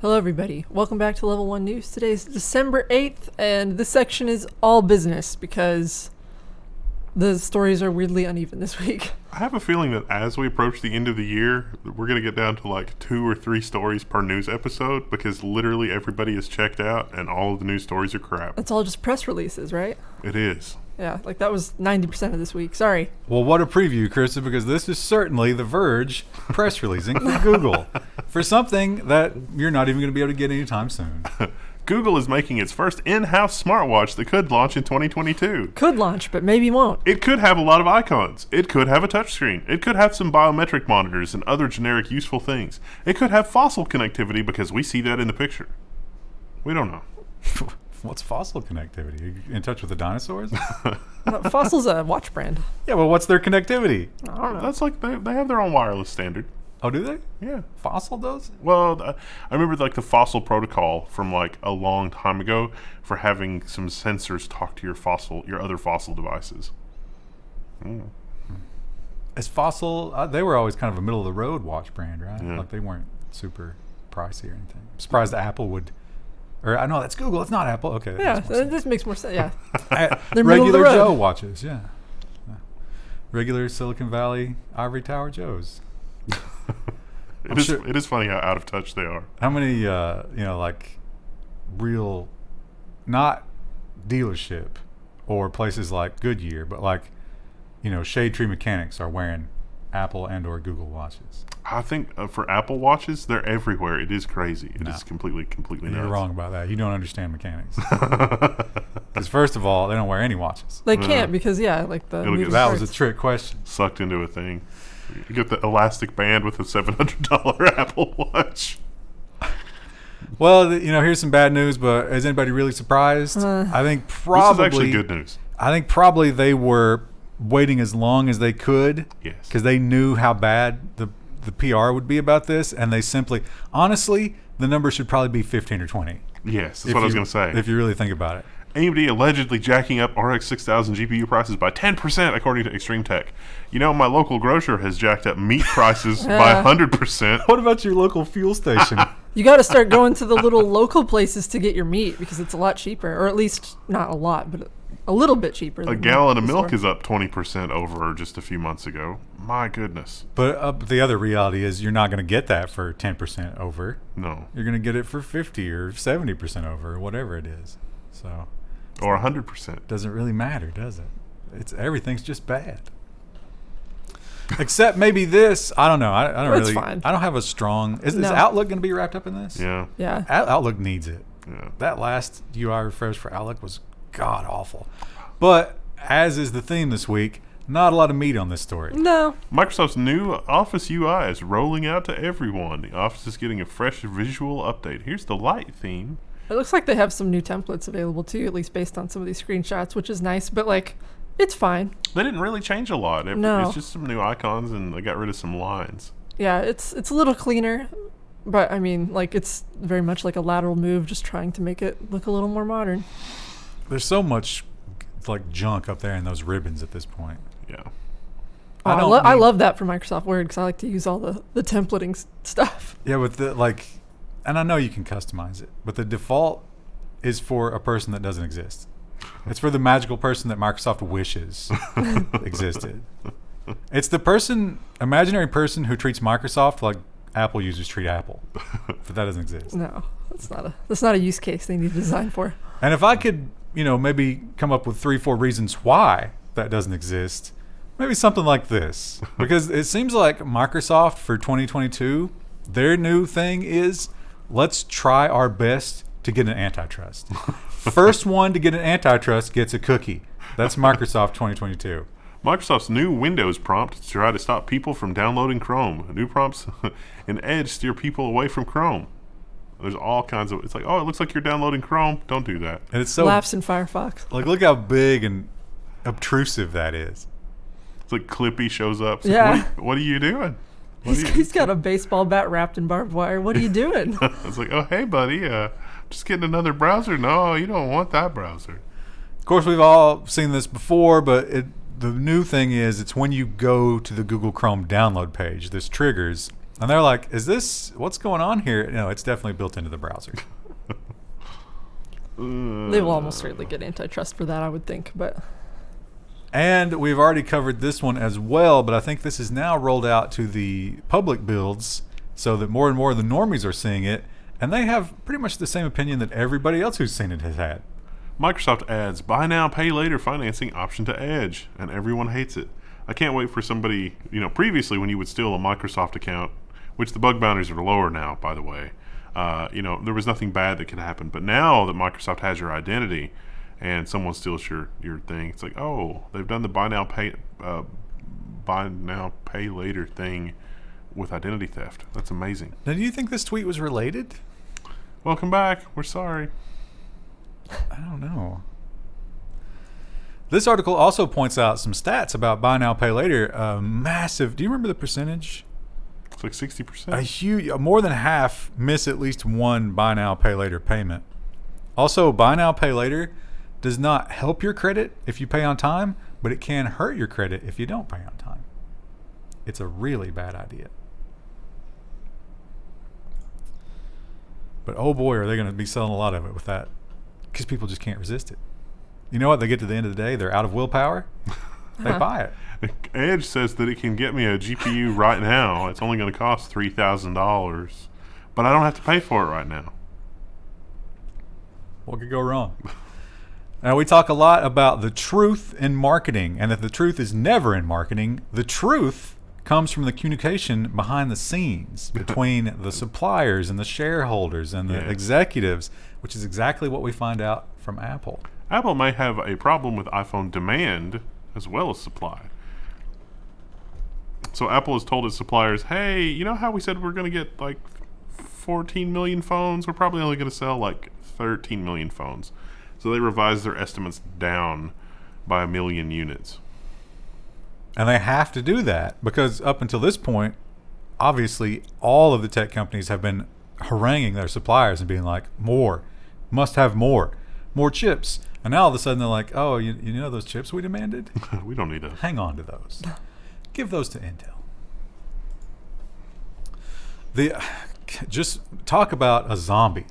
Hello everybody, welcome back to Level 1 News. Today is December 8th, and this section is all business because the stories are weirdly uneven this week. I have a feeling that as we approach the end of the year, we're going to get down to like 2 or 3 stories per news episode because literally everybody is checked out and all of the news stories are crap. It's all just press releases, right? It is. Yeah, like that was 90% of this week. Sorry. Well, what a preview, Krista, because this is certainly The Verge press releasing for Google for something that you're not even going to be able to get anytime soon. Google is making its first in-house smartwatch that could launch in 2022. Could launch, but maybe won't. It could have a lot of icons. It could have a touchscreen. It could have some biometric monitors and other generic useful things. It could have fossil connectivity because we see that in the picture. We don't know. What's fossil connectivity? Are you in touch with the dinosaurs? Fossil's a watch brand. Yeah, well, what's their connectivity? I don't know. That's like they have their own wireless standard. Oh, do they? Yeah. Fossil does? Well, I remember like the fossil protocol from like a long time ago for having some sensors talk to your other fossil devices. As Fossil, they were always kind of a middle of the road watch brand, right? Yeah. Like they weren't super pricey or anything. I'm surprised Apple would. Or I know that's Google. It's not Apple. Okay. Yeah, this makes more sense. Yeah. They're middle of the regular road. Joe watches. Yeah. Regular Silicon Valley Ivory Tower Joes. It is funny how out of touch they are. How many, like real, not dealership or places like Goodyear, but like, Shade Tree Mechanics are wearing Apple and or Google watches. I think for Apple watches, they're everywhere. It is crazy. It is completely nuts. You're wrong about that. You don't understand mechanics. Because first of all, they don't wear any watches. They can't because, like the... It'll get That was a trick question. Sucked into a thing. You get the elastic band with a $700 Apple Watch. Well, here's some bad news, but is anybody really surprised? I think probably... This is actually good news. I think probably they were waiting as long as they could. Yes. Because they knew how bad the PR would be about this, and they simply... Honestly, the number should probably be 15 or 20. Yes, that's what I was going to say. If you really think about it. AMD allegedly jacking up RX 6000 GPU prices by 10%, according to Extreme Tech. My local grocer has jacked up meat prices by 100%. What about your local fuel station? You got to start going to the little local places to get your meat because it's a lot cheaper, or at least not a lot, but a little bit cheaper. A gallon of milk is up 20% over just a few months ago. My goodness. But the other reality is you're not going to get that for 10% over. No. You're going to get it for 50 or 70% over, or whatever it is. So... Or 100%. Doesn't really matter, does it? Everything's just bad. Except maybe this. I don't know. I don't It's really. fine. I don't have a strong. Is No. Outlook going to be wrapped up in this? Yeah. Yeah. Outlook needs it. Yeah. That last UI refresh for Outlook was god awful. But as is the theme this week, not a lot of meat on this story. No. Microsoft's new Office UI is rolling out to everyone. The Office is getting a fresh visual update. Here's the light theme. It looks like they have some new templates available too, at least based on some of these screenshots, which is nice, but it's fine. They didn't really change a lot. No. It's just some new icons and they got rid of some lines. Yeah, it's a little cleaner, but it's very much like a lateral move, just trying to make it look a little more modern. There's so much junk up there in those ribbons at this point. Yeah. I love that for Microsoft Word because I like to use all the templating stuff. Yeah, with and I know you can customize it, but the default is for a person that doesn't exist. It's for the magical person that Microsoft wishes existed. It's the imaginary person who treats Microsoft like Apple users treat Apple, but that doesn't exist. No, that's not a use case they need to design for. And if I could, maybe come up with 3-4 reasons why that doesn't exist, maybe something like this, because it seems like Microsoft for 2022, their new thing is, let's try our best to get an antitrust. First one to get an antitrust gets a cookie. That's Microsoft 2022. Microsoft's new Windows prompt to try to stop people from downloading Chrome. New prompts in Edge steer people away from Chrome. There's all kinds of... It's like, oh, it looks like you're downloading Chrome. Don't do that. And it's so... Laughs in Firefox. Look how big and obtrusive that is. It's like Clippy shows up. It's Yeah. like, what are you doing? He's got a baseball bat wrapped in barbed wire. What are you doing? It's like, oh, hey, buddy, just getting another browser. No, you don't want that browser. Of course, we've all seen this before, but the new thing is it's when you go to the Google Chrome download page, this triggers And they're like, what's going on here? No, it's definitely built into the browser. They will almost certainly get antitrust for that, I would think. But And we've already covered this one as well, but I think this is now rolled out to the public builds so that more and more of the normies are seeing it. And they have pretty much the same opinion that everybody else who's seen it has had. Microsoft adds buy now, pay later financing option to Edge, and everyone hates it. I can't wait for somebody, previously when you would steal a Microsoft account, which the bug boundaries are lower now, by the way, there was nothing bad that could happen. But now that Microsoft has your identity and someone steals your thing, it's like, oh, they've done the buy now, pay later thing with identity theft. That's amazing. Now, do you think this tweet was related? Welcome back. We're sorry. I don't know. This article also points out some stats about buy now, pay later. Massive. Do you remember the percentage? It's like 60%. A huge, more than half miss at least one buy now, pay later payment. Also, buy now, pay later does not help your credit if you pay on time, but it can hurt your credit if you don't pay on time. It's a really bad idea. But oh boy, are they going to be selling a lot of it with that, because people just can't resist it. You know what? They get to the end of the day, they're out of willpower. They buy it. Edge says that it can get me a GPU right now. It's only going to cost $3,000, but I don't have to pay for it right now. What could go wrong? Now, we talk a lot about the truth in marketing, and that the truth is never in marketing. The truth comes from the communication behind the scenes between the suppliers and the shareholders and the executives, which is exactly what we find out from Apple. Apple may have a problem with iPhone demand as well as supply. So Apple has told its suppliers, hey, you know how we said we're going to get like 14 million phones? We're probably only going to sell like 13 million phones. So they revised their estimates down by 1 million units. And they have to do that because up until this point, obviously, all of the tech companies have been haranguing their suppliers and being like, more, must have more chips. And now all of a sudden they're like, oh, you know those chips we demanded? We don't need those. Hang on to those. Give those to Intel. Just talk about a zombie.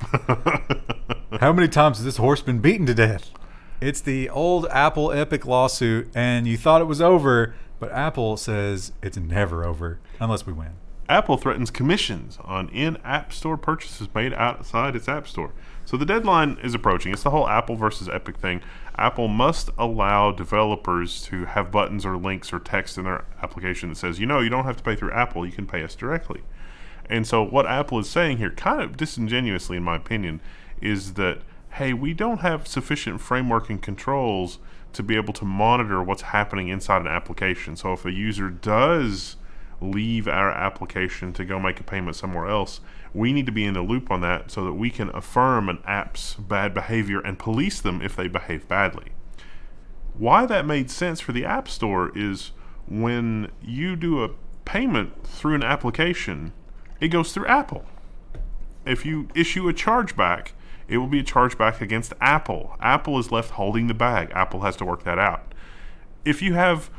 How many times has this horse been beaten to death? It's the old Apple Epic lawsuit, and you thought it was over, but Apple says it's never over unless we win. Apple threatens commissions on in-app store purchases made outside its app store. So the deadline is approaching. It's the whole Apple versus Epic thing. Apple must allow developers to have buttons or links or text in their application that says, you don't have to pay through Apple, you can pay us directly. And so what Apple is saying here, kind of disingenuously in my opinion, is that, hey, we don't have sufficient framework and controls to be able to monitor what's happening inside an application. So if a user does leave our application to go make a payment somewhere else, we need to be in the loop on that so that we can affirm an app's bad behavior and police them if they behave badly. Why that made sense for the App Store is when you do a payment through an application, it goes through Apple. If you issue a chargeback, it will be a chargeback against Apple. Apple is left holding the bag. Apple has to work that out. If you have,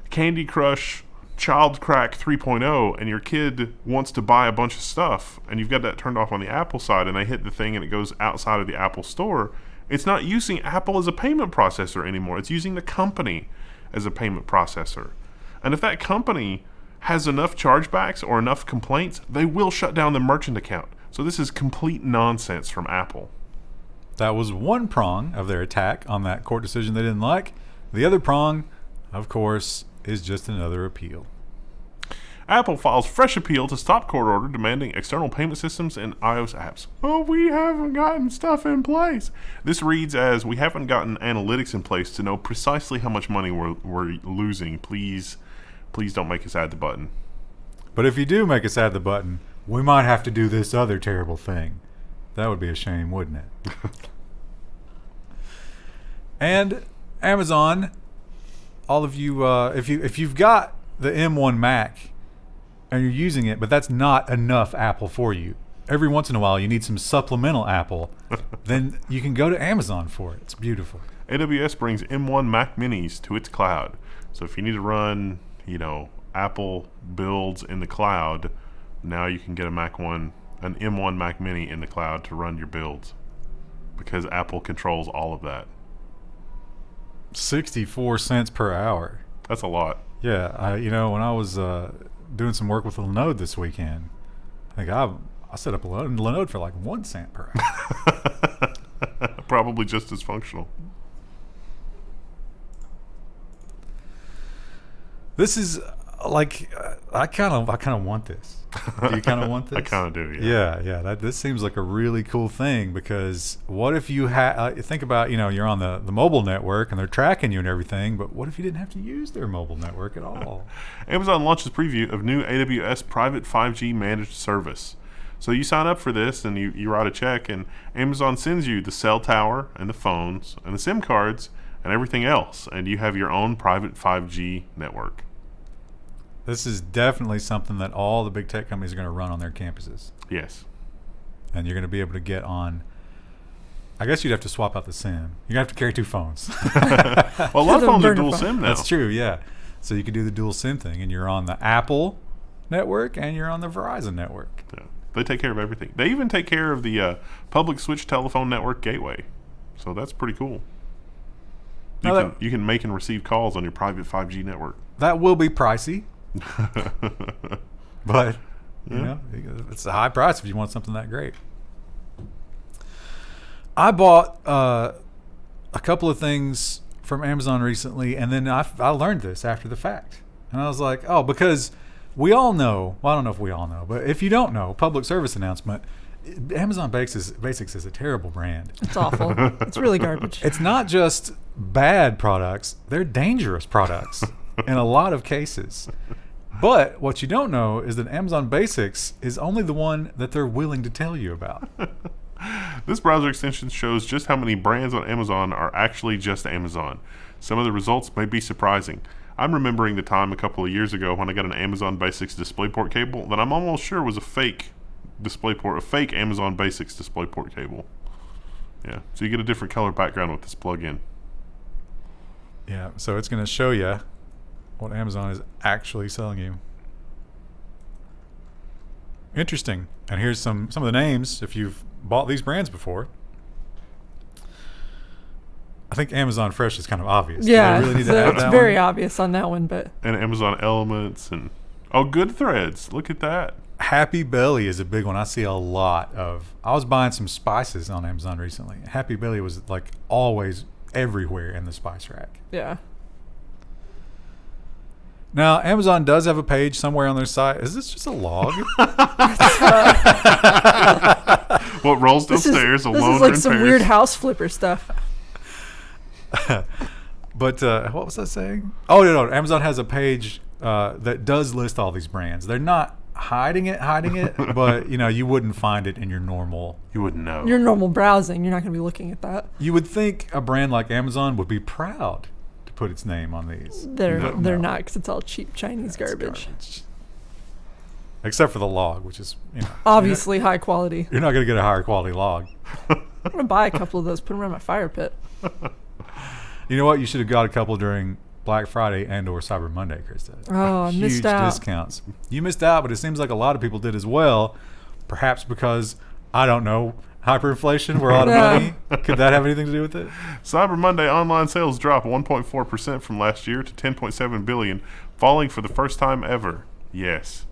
Candy Crush Child Crack 3.0 and your kid wants to buy a bunch of stuff and you've got that turned off on the Apple side and they hit the thing and it goes outside of the Apple store, it's not using Apple as a payment processor anymore. It's using the company as a payment processor. And if that company has enough chargebacks or enough complaints, they will shut down the merchant account. So this is complete nonsense from Apple. That was one prong of their attack on that court decision they didn't like. The other prong, of course, is just another appeal. Apple files fresh appeal to stop court order demanding external payment systems in iOS apps. Oh, we haven't gotten stuff in place. This reads as, we haven't gotten analytics in place to know precisely how much money we're losing. Please don't make us add the button. But if you do make us add the button, we might have to do this other terrible thing. That would be a shame, wouldn't it? And Amazon, all of you, if you've got the M1 Mac and you're using it, but that's not enough Apple for you, every once in a while you need some supplemental Apple, then you can go to Amazon for it. It's beautiful. AWS brings M1 Mac Minis to its cloud. So if you need to run, Apple builds in the cloud, now you can get an M1 Mac Mini in the cloud to run your builds because Apple controls all of that. 64 cents per hour. That's a lot. Yeah, when I was doing some work with Linode this weekend, I think I set up a Linode for like 1 cent per hour. Probably just as functional. This is like I kind of want this. Do you kind of want this? I kind of do. Yeah. Yeah. This seems like a really cool thing because what if you think about you're on the mobile network and they're tracking you and everything, but what if you didn't have to use their mobile network at all? Amazon launches preview of new AWS Private 5G managed service. So you sign up for this and you write a check, and Amazon sends you the cell tower and the phones and the SIM cards and everything else, and you have your own private 5G network. This is definitely something that all the big tech companies are going to run on their campuses. Yes. And you're going to be able to get on. I guess you'd have to swap out the SIM. You're going to have to carry 2 phones. Well, a lot of phones are dual SIM now. That's true, yeah. So you could do the dual SIM thing, and you're on the Apple network and you're on the Verizon network. Yeah. They take care of everything. They even take care of the public switch telephone network gateway. So that's pretty cool. You can make and receive calls on your private 5G network. That will be pricey. But it's a high price if you want something that great. I bought a couple of things from Amazon recently, and then I learned this after the fact, and I was like, because we all know, well, I don't know if we all know, but if you don't know, public service announcement, Amazon Basics is a terrible brand. It's awful. It's really garbage. It's not just bad products, they're dangerous products in a lot of cases. But what you don't know is that Amazon Basics is only the one that they're willing to tell you about. This browser extension shows just how many brands on Amazon are actually just Amazon. Some of the results may be surprising. I'm remembering the time a couple of years ago when I got an Amazon Basics DisplayPort cable that I'm almost sure was a fake DisplayPort, a fake Amazon Basics DisplayPort cable. Yeah, so you get a different color background with this plug-in. Yeah, so it's going to show you what Amazon is actually selling you. Interesting. And here's some of the names if you've bought these brands before. I think Amazon Fresh is kind of obvious. Yeah, really need to add it's that very one? obvious on that one, but And Amazon Elements and Good Threads. Look at that. Happy Belly is a big one. I see a lot of. I was buying some spices on Amazon recently. Happy Belly was like always everywhere in the spice rack. yeah. Now, Amazon does have a page somewhere on their site. Is this just a log? What rolls downstairs alone? This is like some weird house flipper stuff. But what was I saying? Oh, no. Amazon has a page that does list all these brands. They're not hiding it, but you wouldn't find it in your normal. You wouldn't know. Your normal browsing, you're not going to be looking at that. You would think a brand like Amazon would be proud to put its name on these. They're No. not, because it's all cheap Chinese It's garbage. Except for the log, which is Obviously high quality. you're not going to get a higher quality log. I'm going to buy a couple of those, put them around my fire pit. You know what? You should have got a couple during Black Friday and or Cyber Monday, Krista. Oh, I missed out. Huge discounts. You missed out, but it seems like a lot of people did as well. Perhaps because, I don't know, hyperinflation, we're out of money. Could that have anything to do with it? Cyber Monday online sales dropped 1.4% from last year to 10.7 billion, falling for the first time ever. Yes.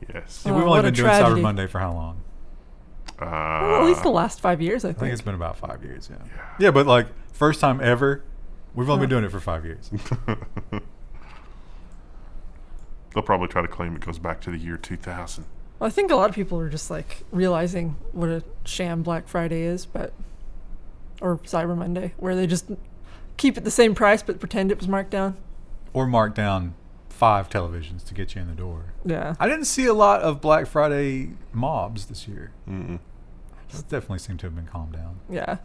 Yeah, Oh, we've only what a been doing tragedy. Cyber Monday for how long? Well, at least the last 5 years, I I think think. it's been about 5 years, yeah. Yeah, but like, first time ever, we've only been doing it for 5 years. They'll probably try to claim it goes back to the year 2000. Well, I think a lot of people are just like realizing what a sham Black Friday is, or Cyber Monday, where they just keep it the same price but pretend it was marked down. Or mark down 5 televisions to get you in the door. Yeah. I didn't see a lot of Black Friday mobs this year. Mm-mm. It definitely seemed to have been calmed down. Yeah.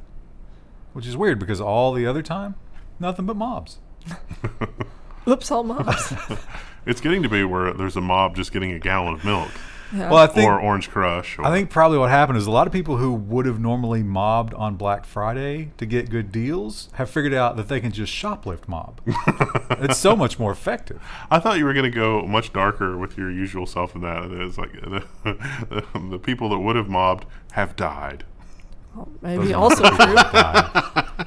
Which is weird because all the other time, nothing but mobs. Oops, all mobs. It's getting to be where there's a mob just getting a gallon of milk. Yeah. Well, I think or Orange Crush. Or, I think probably what happened is a lot of people who would have normally mobbed on Black Friday to get good deals have figured out that they can just shoplift mob. It's so much more effective. I thought you were going to go much darker with your usual self in that. It's like the people that would have mobbed have died. Maybe also true.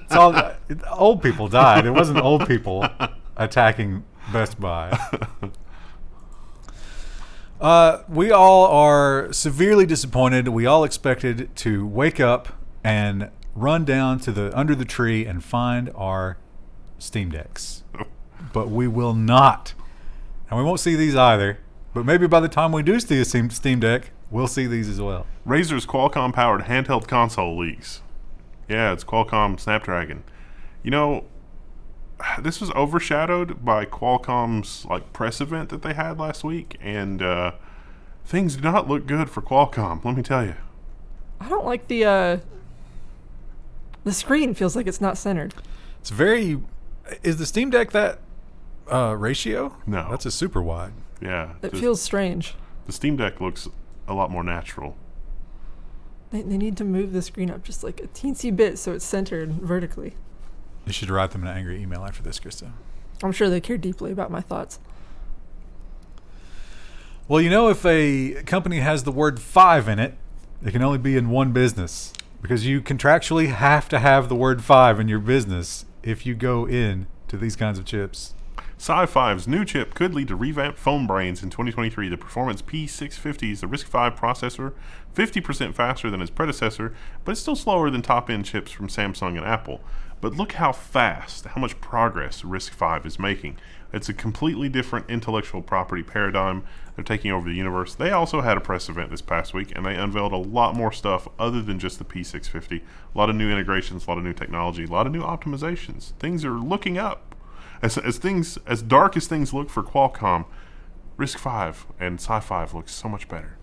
It's all old people died. It wasn't old people attacking Best Buy. We all are severely disappointed. We all expected to wake up and run down to the under the tree and find our Steam Decks, but we will not, and we won't see these either. But maybe by the time we do see a Steam Deck, we'll see these as well. Razer's Qualcomm-powered handheld console leaks. Yeah, it's Qualcomm Snapdragon. You know, this was overshadowed by Qualcomm's press event that they had last week, and things do not look good for Qualcomm. Let me tell you. I don't like the screen feels like it's not centered. It's very. Is the Steam Deck that ratio? No, that's a super wide. Yeah, It feels strange. The Steam Deck looks a lot more natural. They need to move the screen up just like a teensy bit so it's centered vertically. You should write them an angry email after this, Krista. I'm sure they care deeply about my thoughts. Well, if a company has the word 5 in it, it can only be in one business, because you contractually have to have the word 5 in your business if you go in to these kinds of chips. SiFive's new chip could lead to revamped phone brains in 2023. The Performance P650 is a RISC-V processor, 50% faster than its predecessor, but it's still slower than top-end chips from Samsung and Apple. But look how much progress RISC-V is making. It's a completely different intellectual property paradigm. They're taking over the universe. They also had a press event this past week, and they unveiled a lot more stuff other than just the P650. A lot of new integrations, a lot of new technology, a lot of new optimizations. Things are looking up. As dark as things look for Qualcomm, RISC-V and SiFive looks so much better.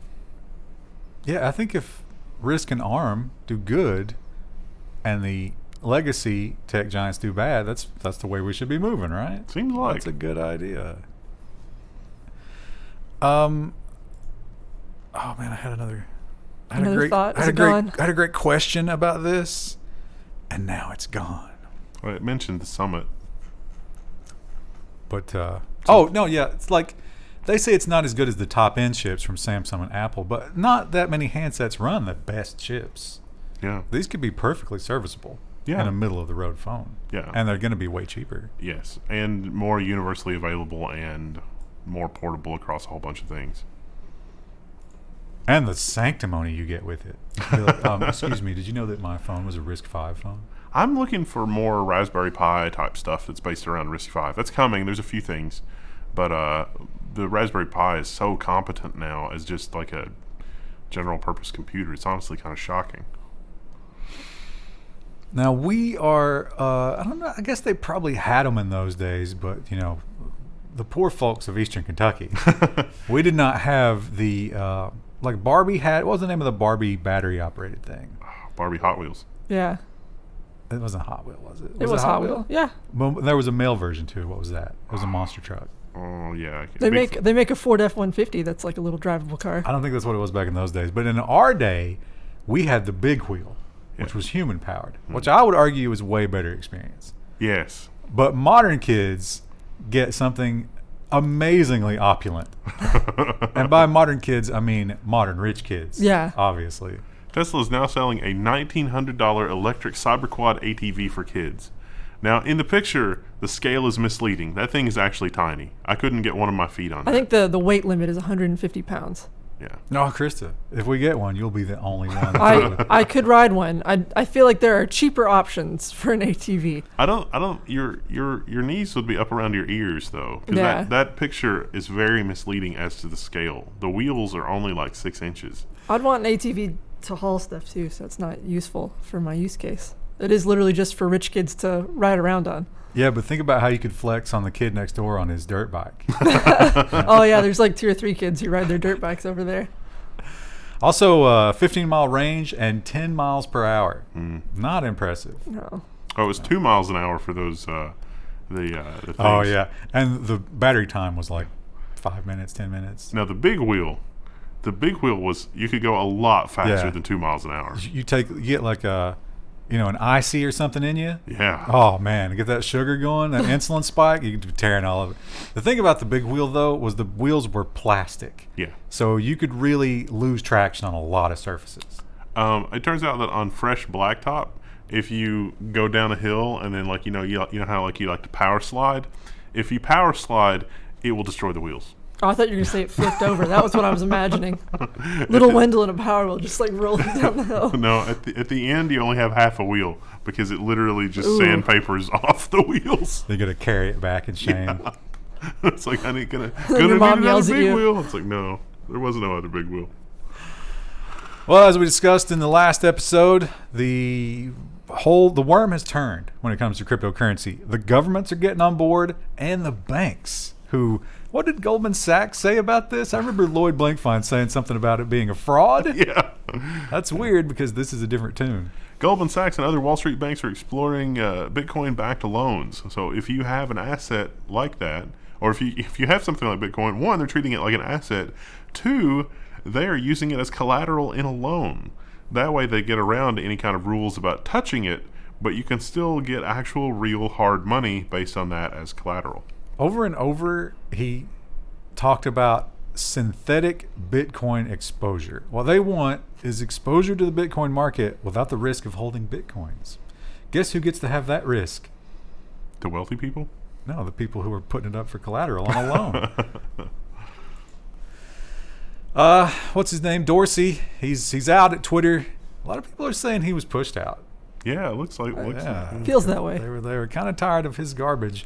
Yeah, I think if RISC and ARM do good, and the legacy tech giants do bad, that's the way we should be moving, right? Seems like. That's a good idea. Oh man, I had Another thought? Is it I gone? had a great question about this, and now it's gone. Well, it mentioned the Summit. But it's like they say it's not as good as the top end chips from Samsung and Apple, but not that many handsets run the best chips. Yeah. These could be perfectly serviceable in a middle of the road phone. Yeah. And they're going to be way cheaper. Yes, and more universally available and more portable across a whole bunch of things. And the sanctimony you get with it. You're like, excuse me, did you know that my phone was a RISC-V phone? I'm looking for more Raspberry Pi type stuff that's based around RISC-V. That's coming. There's a few things, but the Raspberry Pi is so competent now as just like a general purpose computer. It's honestly kind of shocking. Now we are, I don't know, I guess they probably had them in those days, but the poor folks of Eastern Kentucky, we did not have the, like Barbie had, what was the name of the Barbie battery operated thing? Barbie Hot Wheels. Yeah. It wasn't Hot Wheel, was it? It was Hot Wheel. Yeah. But there was a male version too. What was that? It was a monster truck. Oh yeah. They make a Ford F-150 that's like a little drivable car. I don't think that's what it was back in those days. But in our day, we had the big wheel, which was human powered, which I would argue was a way better experience. Yes. But modern kids get something amazingly opulent. And by modern kids, I mean modern rich kids. Yeah. Obviously. Tesla is now selling a $1,900 electric Cyberquad ATV for kids. Now, in the picture, the scale is misleading. That thing is actually tiny. I couldn't get one of my feet on that. I think the weight limit is 150 pounds. Yeah. No, Krista, if we get one, you'll be the only one. I could ride one. I feel like there are cheaper options for an ATV. I don't. Your knees would be up around your ears though, because Yeah. that picture is very misleading as to the scale. The wheels are only like 6 inches. I'd want an ATV to haul stuff too, so it's not useful for my use case. It is literally just for rich kids to ride around on. Yeah, but think about how you could flex on the kid next door on his dirt bike. Oh yeah, there's like 2 or 3 kids who ride their dirt bikes over there. Also, 15-mile range and 10 miles per hour. Not impressive. No. Oh, it was 2 miles an hour for those the things. Oh, yeah. And the battery time was like 5 minutes, 10 minutes. Now the big wheel, The big wheel was you could go a lot faster Yeah. than 2 miles an hour. You get like a, an IC or something in you. Yeah. Oh man, get that sugar going, that insulin spike, you could be tearing all of it. The thing about the big wheel though was the wheels were plastic, Yeah. so you could really lose traction on a lot of surfaces. It turns out that on fresh blacktop, if you go down a hill and then you know how you like to power slide, if you power slide, it will destroy the wheels. Oh, I thought you were going to say it flipped over. That was what I was imagining. Little Wendell in a Power Wheel just rolling down the hill. No, at the end you only have half a wheel because it literally just Ooh. sandpapers off the wheels. They're gonna carry it back in shame. Yeah. It's like, I ain't gonna Your mom need yells another at big you. wheel. It's like, no, there was no other big wheel. Well, as we discussed in the last episode, the worm has turned when it comes to cryptocurrency. The governments are getting on board, and the banks. What did Goldman Sachs say about this? I remember Lloyd Blankfein saying something about it being a fraud. Yeah. That's weird because this is a different tune. Goldman Sachs and other Wall Street banks are exploring Bitcoin-backed loans. So if you have an asset like that, or if you have something like Bitcoin, one, they're treating it like an asset. Two, they are using it as collateral in a loan. That way they get around any kind of rules about touching it, but you can still get actual, real, hard money based on that as collateral. Over and over, he talked about synthetic Bitcoin exposure. What they want is exposure to the Bitcoin market without the risk of holding Bitcoins. Guess who gets to have that risk? The wealthy people? No, the people who are putting it up for collateral on a loan. What's his name? Dorsey. He's out at Twitter. A lot of people are saying he was pushed out. Yeah, it looks like. Feels that way. They were kind of tired of his garbage.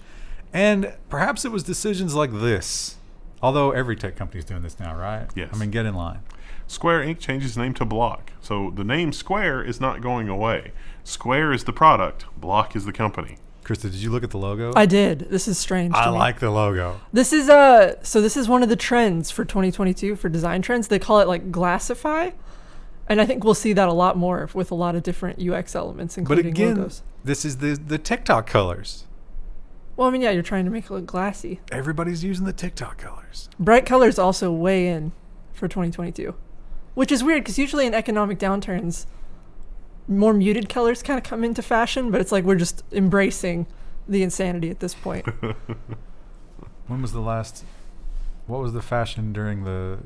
And perhaps it was decisions like this. Although every tech company is doing this now, right? Yes. I mean, get in line. Square Inc. changes name to Block. So the name Square is not going away. Square is the product. Block is the company. Krista, did you look at the logo? I did. This is strange to I me. like the logo. This is so this is one of the trends for 2022 for design trends. They call it glassify. And I think we'll see that a lot more with a lot of different UX elements, But including again, logos. this is the TikTok colors. Well, I mean, yeah, you're trying to make it look glassy. Everybody's using the TikTok colors. Bright colors also weigh in for 2022, which is weird because usually in economic downturns, more muted colors kind of come into fashion, but it's like we're just embracing the insanity at this point. When was what was the fashion during the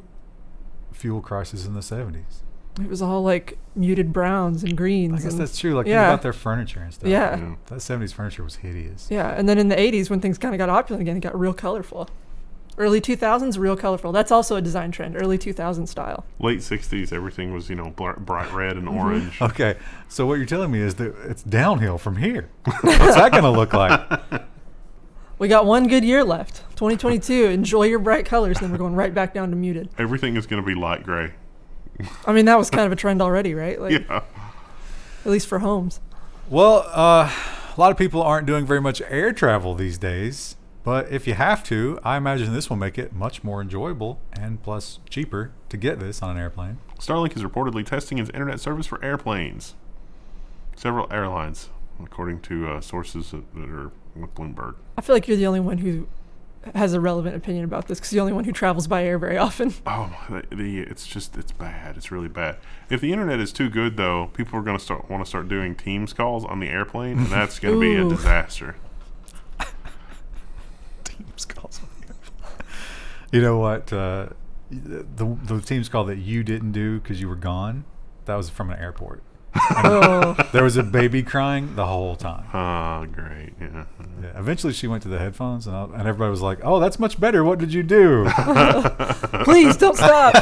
fuel crisis in the 70s? It was all muted browns and greens. I guess and, that's true. Think yeah. about their furniture and stuff. Yeah. Yeah. That 70s furniture was hideous. Yeah, and then in the 80s when things kind of got opulent again, it got real colorful. Early 2000s, real colorful. That's also a design trend, early 2000 style. Late 60s, everything was, bright red and orange. Okay, so what you're telling me is that it's downhill from here. What's that going to look like? We got one good year left. 2022, enjoy your bright colors, then we're going right back down to muted. Everything is going to be light gray. I mean, that was kind of a trend already, right? Yeah. At least for homes. Well, a lot of people aren't doing very much air travel these days. But if you have to, I imagine this will make it much more enjoyable and plus cheaper to get this on an airplane. Starlink is reportedly testing its internet service for airplanes. Several airlines, according to sources that are with Bloomberg. I feel like you're the only one who has a relevant opinion about this because you're the only one who travels by air very often. Oh, it's bad. It's really bad. If the internet is too good, though, people are going to want to start doing Teams calls on the airplane, and that's going to be a disaster. Teams calls on the airplane. You know what? The Teams call that you didn't do because you were gone, that was from an airport. Oh. There was a baby crying the whole time. Oh, great. Yeah. Yeah, eventually she went to the headphones and everybody was like, oh, that's much better. What did you do? Please don't stop.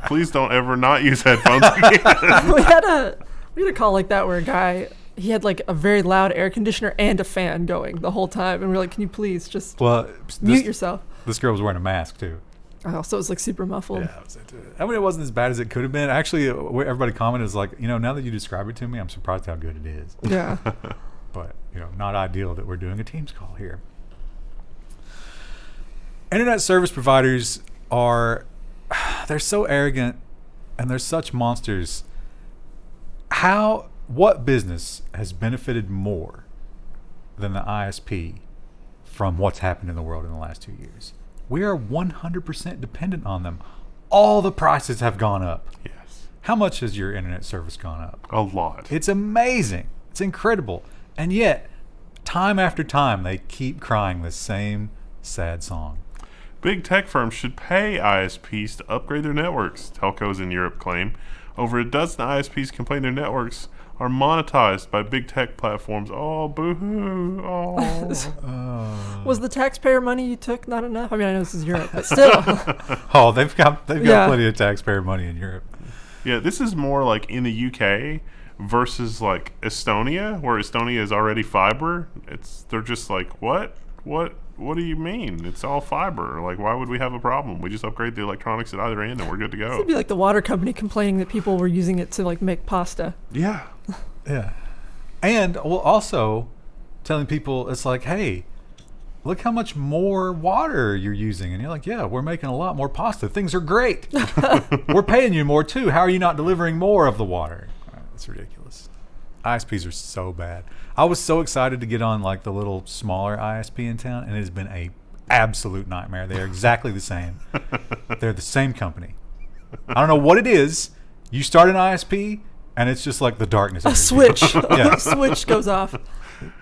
Please don't ever not use headphones again. we had a call like that where a guy, he had a very loud air conditioner and a fan going the whole time. And we were like, can you please just mute yourself? This girl was wearing a mask too. Oh, so it was super muffled. Yeah, I mean, it wasn't as bad as it could have been. Actually, everybody commented is now that you describe it to me, I'm surprised how good it is. Yeah. But, not ideal that we're doing a Teams call here. Internet service providers they're so arrogant and they're such monsters. What business has benefited more than the ISP from what's happened in the world in the last 2 years? We are 100% dependent on them. all the prices have gone up. Yes. How much has your internet service gone up? A lot. It's amazing. It's incredible. And yet, time after time, they keep crying the same sad song. Big tech firms should pay ISPs to upgrade their networks, telcos in Europe claim. Over a dozen ISPs complain their networks are monetized by big tech platforms. Oh, boo-hoo. Oh. Was the taxpayer money you took not enough? I mean, I know this is Europe, but still. Oh, they've got Yeah. plenty of taxpayer money in Europe. Yeah, this is more like in the UK versus like Estonia, where Estonia is already fiber. They're just like, what do you mean? It's all fiber. Like, why would we have a problem? We just upgrade the electronics at either end and we're good to go. It'd be like the water company complaining that people were using it to like make pasta. Yeah. Yeah. And well, also telling people, it's like, hey, look how much more water you're using. And you're like, yeah, we're making a lot more pasta. Things are great. We're paying you more too. How are you not delivering more of the water? It's ridiculous. ISPs are so bad. I was so excited to get on like the little smaller ISP in town, and it has been a absolute nightmare. They are exactly the same. They're the same company. I don't know what it is. You start an ISP, and it's just like the darkness. A switch. Yeah. A switch goes off.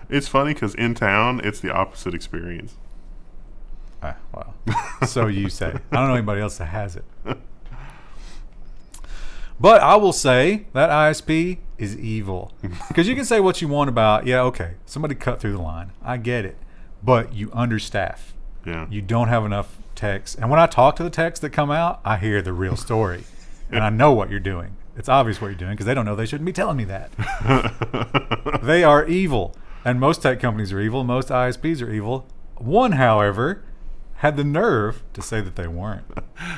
It's funny because in town, it's the opposite experience. Well, so you say. I don't know anybody else that has it. But I will say that ISP is evil. Because you can say what you want about, yeah, okay, somebody cut through the line. I get it. But you understaff. Yeah. You don't have enough techs. And when I talk to the techs that come out, I hear the real story. And I know what you're doing. It's obvious what you're doing because they don't know they shouldn't be telling me that. They are evil. And most tech companies are evil. Most ISPs are evil. One, however, had the nerve to say that they weren't.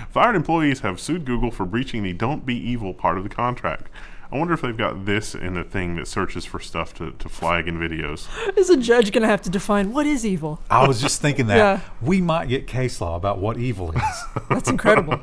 Fired employees have sued Google for breaching the "Don't Be Evil" part of the contract. I wonder if they've got this in the thing that searches for stuff to flag in videos. Is a judge going to have to define what is evil? I was just thinking that. Yeah. We might get case law about what evil is. That's incredible.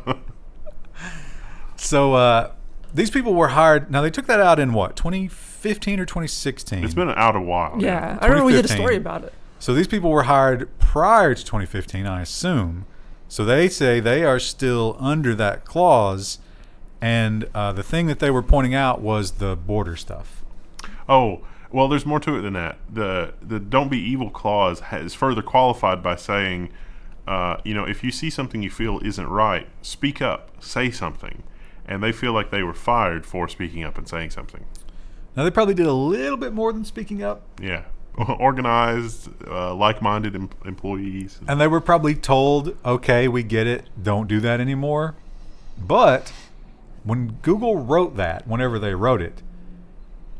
So these people were hired. Now, they took that out in what, 2015 or 2016? It's been out a while. Yeah. I remember we did a 2015. story about it. So these people were hired prior to 2015, I assume. So they say they are still under that clause. And the thing that they were pointing out was the border stuff. Oh, well, there's more to it than that. The "Don't Be Evil" clause is further qualified by saying, if you see something you feel isn't right, speak up, say something. And they feel like they were fired for speaking up and saying something. Now, they probably did a little bit more than speaking up. Yeah. Organized, like-minded employees. And they were probably told, okay, we get it. Don't do that anymore. But when Google wrote that, whenever they wrote it,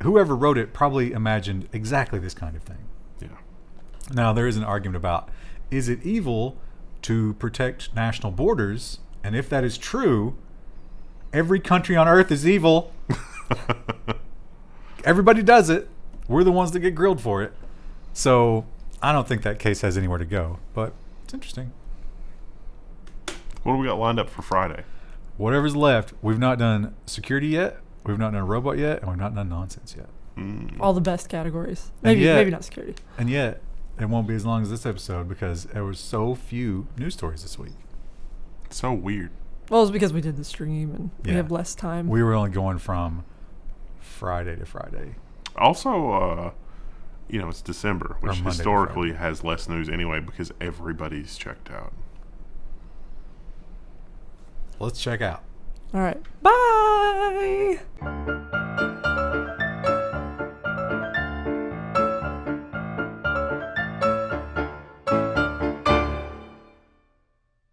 whoever wrote it probably imagined exactly this kind of thing. Yeah. Now, there is an argument about, is it evil to protect national borders? And if that is true, every country on earth is evil. Everybody does it. We're the ones that get grilled for it. So I don't think that case has anywhere to go, but it's interesting. What do we got lined up for Friday? Whatever's left, we've not done security yet, we've not done robot yet, and we've not done nonsense yet. All the best categories. And Maybe yet- maybe not security. And yet, it won't be as long as this episode because there were so few news stories this week. It's so weird. Well, it's because we did the stream and we Yeah. have less time. We were only going from Friday to Friday. Also, it's December, which Monday to historically has less news anyway because everybody's checked out. Let's check out. All right. Bye.